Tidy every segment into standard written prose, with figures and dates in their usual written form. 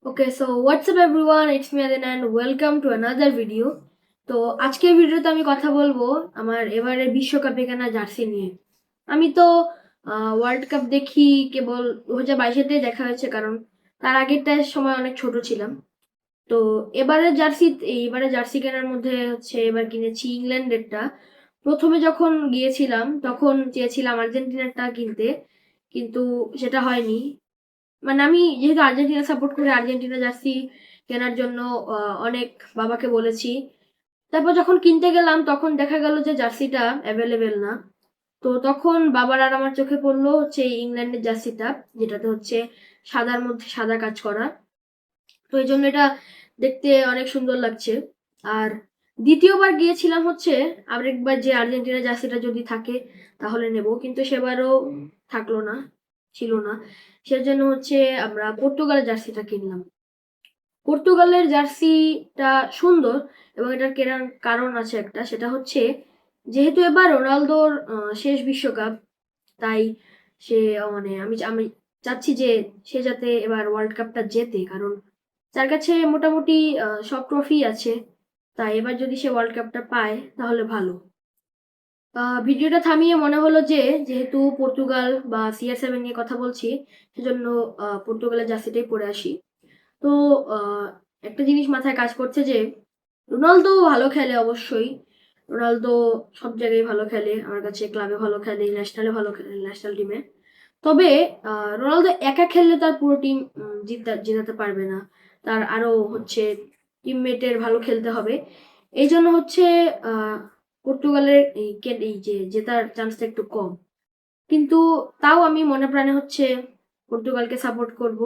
Okay, so what's up everyone? It's me Adin and welcome to another video. তো আজকের ভিডিওতে আমি কথা বলবো আমার এবারে বিশ্বকাপে কেনা জার্সি নিয়ে। আমি তো ওয়ার্ল্ড কাপ দেখি কেবল 2022-তে দেখা হয়েছে, কারণ তার আগেরটার সময় অনেক ছোট ছিলাম। তো এইবারে জার্সি কেনার মধ্যে হচ্ছে এবার কিনেছি ইংল্যান্ডেরটা। প্রথমে যখন গিয়েছিলাম তখন চেয়েছিলাম আর্জেন্টিনারটা কিনতে, কিন্তু সেটা হয়নি। মানে আমি যেহেতু আর্জেন্টিনা সাপোর্ট করি, আর্জেন্টিনা জার্সি কেনার জন্য অনেক বাবাকে বলেছি। তারপর যখন কিনতে গেলাম তখন দেখা গেল যে জার্সিটা অ্যাভেলেবেল না। তো তখন বাবার আর আমার চোখে পড়লো হচ্ছে এই ইংল্যান্ডের জার্সিটা, যেটাতে হচ্ছে সাদার মধ্যে সাদা কাজ করা। তো এই জন্য এটা দেখতে অনেক সুন্দর লাগছে। আর দ্বিতীয়বার গিয়েছিলাম হচ্ছে আরেকবার, যে আর্জেন্টিনা জার্সিটা যদি থাকে তাহলে নেব, কিন্তু সেবারও থাকলো না, ছিল না। সেজন্য হচ্ছে আমরা পর্তুগালের জার্সিটা কিনলাম। পর্তুগালের জার্সিটা সুন্দর এবং এটার কেনার কারণ আছে একটা, সেটা হচ্ছে যেহেতু এবার রোনালদোর শেষ বিশ্বকাপ, তাই সে মানে আমি আমি চাচ্ছি যে সে যাতে এবার ওয়ার্ল্ড কাপটা জেতে, কারণ তার কাছে মোটামুটি সব ট্রফি আছে। তাই এবার যদি সে ওয়ার্ল্ড কাপটা পায় তাহলে ভালো। ভিডিওটা থামিয়ে মনে হলো যে যেহেতু পর্তুগাল বা CR7 নিয়ে কথা বলছি, সেজন্য পর্তুগালের জার্সিটাই পরে আসি। তো একটা জিনিস মাথায় কাজ করছে যে রোনালদো ভালো খেলে অবশ্যই। রোনালদো সব জায়গায় ভালো খেলে, আমার কাছে ক্লাবে ভালো খেলে, ন্যাশনালে ভালো খেলে, ন্যাশনাল টিমে। তবে রোনালদো একা খেললে তার পুরো টিম জেতাতে পারবে না। তার আরো হচ্ছে টিমমেটের ভালো খেলতে হবে। এই জন্য হচ্ছে পর্তুগালের এই যে জেতার চান্সটা একটু কম। কিন্তু তাও আমি মনে প্রাণে হচ্ছে পর্তুগালকে সাপোর্ট করব।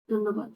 ধন্যবাদ।